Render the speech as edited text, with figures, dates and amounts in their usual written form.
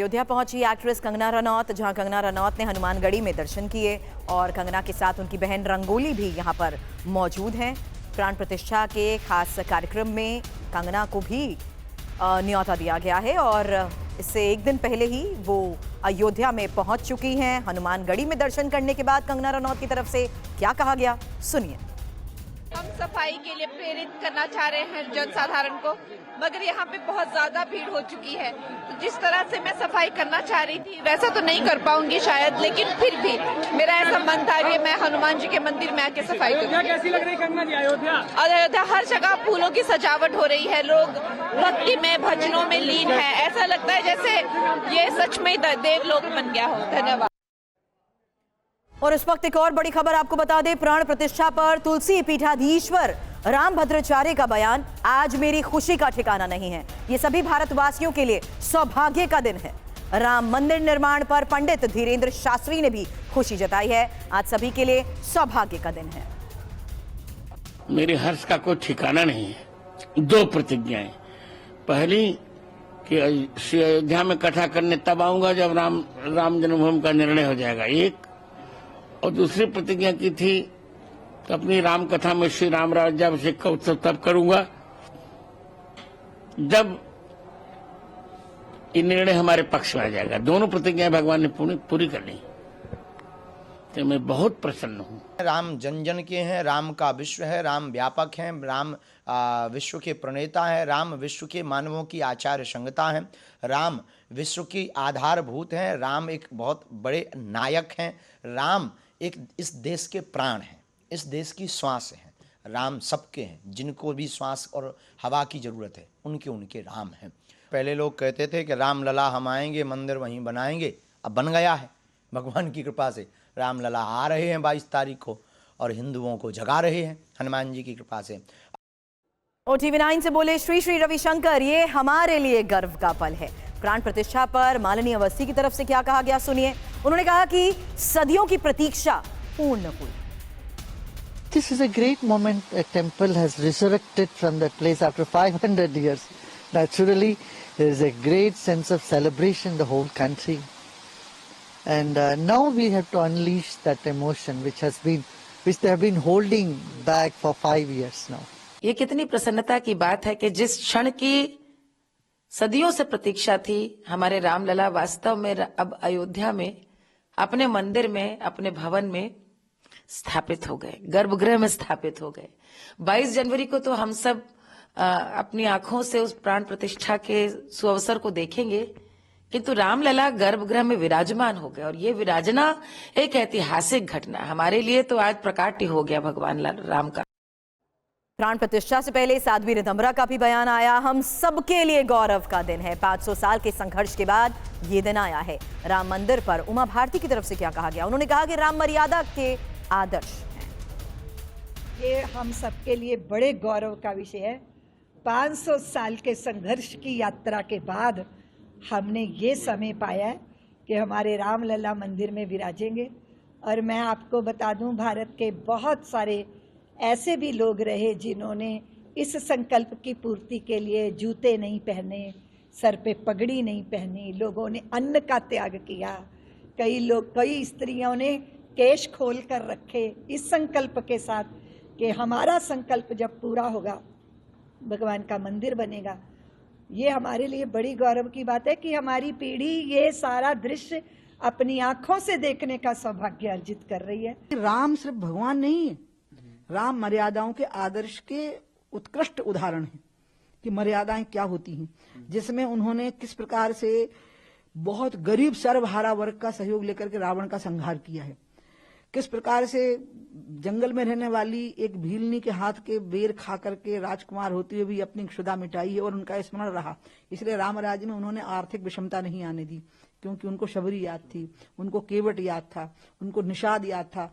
अयोध्या पहुंची एक्ट्रेस कंगना रनौत, जहां कंगना रनौत ने हनुमानगढ़ी में दर्शन किए और कंगना के साथ उनकी बहन रंगोली भी यहां पर मौजूद हैं। प्राण प्रतिष्ठा के खास कार्यक्रम में कंगना को भी न्योता दिया गया है और इससे एक दिन पहले ही वो अयोध्या में पहुंच चुकी हैं। हनुमानगढ़ी में दर्शन करने के बाद कंगना रनौत की तरफ से क्या कहा गया, सुनिए। हम सफाई के लिए प्रेरित करना चाह रहे हैं जनसाधारण को, मगर यहाँ पे बहुत ज्यादा भीड़ हो चुकी है। तो जिस तरह से मैं सफाई करना चाह रही थी वैसा तो नहीं कर पाऊंगी शायद, लेकिन फिर भी मेरा ऐसा मन था कि मैं हनुमान जी के मंदिर में आके सफाई करूँ। कैसी लग रही कंगना जी अयोध्या? अयोध्या हर जगह फूलों की सजावट हो रही है, लोग भक्ति में भजनों में लीन है। ऐसा लगता है जैसे ये सच में देवलोक बन गया हो। धन्यवाद। और इस वक्त एक और बड़ी खबर आपको बता दें, प्राण प्रतिष्ठा पर तुलसी पीठाधीश्वर रामभद्राचार्य का बयान, आज मेरी खुशी का ठिकाना नहीं है। ये सभी भारतवासियों के लिए सौभाग्य का दिन है। राम मंदिर निर्माण पर पंडित धीरेन्द्र शास्त्री ने भी खुशी जताई है। आज सभी के लिए सौभाग्य का दिन है। मेरे हर्ष का कोई ठिकाना नहीं है। दो प्रतिज्ञाएं, पहली कि श्री अयोध्या में कथा करने तब आऊंगा जब राम जन्मभूमि का निर्णय हो जाएगा, एक। और दूसरी प्रतिज्ञा की थी कि अपनी राम कथा में श्री राम राज्याभिषेक का उत्सव तब करूंगा जब ये निर्णय हमारे पक्ष में आ जाएगा। दोनों प्रतिज्ञाएं भगवान ने पूरी कर ली, तो मैं बहुत प्रसन्न हूँ। राम जन जन के हैं, राम का विश्व है, राम व्यापक हैं, राम विश्व के प्रणेता है, राम विश्व के मानवों की आचार्य संहिता है, राम विश्व की आधारभूत हैं, राम एक बहुत बड़े नायक हैं, राम एक इस देश के प्राण हैं, इस देश की श्वास हैं। राम सबके हैं, जिनको भी श्वास और हवा की ज़रूरत है उनके राम हैं। पहले लोग कहते थे कि राम लला हम आएंगे मंदिर वहीं बनाएंगे, अब बन गया है भगवान की कृपा से। राम लला आ रहे हैं 22 तारीख को और हिंदुओं को जगा रहे हैं हनुमान जी की कृपा से। OTV 9 से बोले श्री श्री रविशंकर, ये हमारे लिए गर्व का पल है। प्राण प्रतिष्ठा पर मालिनी अवस्थी की तरफ से क्या कहा गया, सुनिए। उन्होंने कहा कि सदियों की प्रतीक्षा पूर्ण हुई। This is a great moment. A temple has resurrected from that place after 500 years. Naturally, there is a great sense of celebration in the whole country. And now we have to unleash that emotion which they have been holding back for 5 years now. ये कितनी प्रसन्नता की बात है कि जिस क्षण की सदियों से प्रतीक्षा थी, हमारे रामलला वास्तव में अब अयोध्या में अपने मंदिर में, अपने भवन में स्थापित हो गए, गर्भगृह में स्थापित हो गए। 22 जनवरी को तो हम सब अपनी आंखों से उस प्राण प्रतिष्ठा के सुअवसर को देखेंगे, किंतु रामलला गर्भगृह में विराजमान हो गए और ये विराजना एक ऐतिहासिक घटना हमारे लिए तो आज प्रकाट्य हो गया भगवान राम का। प्राण प्रतिष्ठा से पहले साध्वी रिदम्बरा का भी बयान आया, हम सबके लिए गौरव का दिन है। 500 साल के संघर्ष के बाद ये दिन आया है। राम मंदिर पर उमा भारती की तरफ से क्या कहा गया, उन्होंने कहा कि राम मर्यादा के आदर्श हैं। ये हम सबके लिए बड़े गौरव का विषय है। 500 साल के संघर्ष की यात्रा के बाद हमने ये समय पाया है कि हमारे रामलला मंदिर में विराजेंगे। और मैं आपको बता दूं, भारत के बहुत सारे ऐसे भी लोग रहे जिन्होंने इस संकल्प की पूर्ति के लिए जूते नहीं पहने, सर पे पगड़ी नहीं पहनी, लोगों ने अन्न का त्याग किया, कई स्त्रियों ने केश खोल कर रखे इस संकल्प के साथ कि हमारा संकल्प जब पूरा होगा भगवान का मंदिर बनेगा। ये हमारे लिए बड़ी गौरव की बात है कि हमारी पीढ़ी ये सारा दृश्य अपनी आंखों से देखने का सौभाग्य अर्जित कर रही है। राम सिर्फ भगवान नहीं है, राम मर्यादाओं के आदर्श के उत्कृष्ट उदाहरण हैं कि मर्यादाएं क्या होती हैं, जिसमें उन्होंने किस प्रकार से बहुत गरीब सर्वहारा वर्ग का सहयोग लेकर के रावण का संहार किया है, किस प्रकार से जंगल में रहने वाली एक भीलनी के हाथ के बेर खा करके राजकुमार होते हुए भी अपनी क्षुधा मिटाई है और उनका स्मरण रहा। इसलिए रामराज में उन्होंने आर्थिक विषमता नहीं आने दी, क्योंकि उनको शबरी याद थी, उनको केवट याद था, उनको निषाद याद था।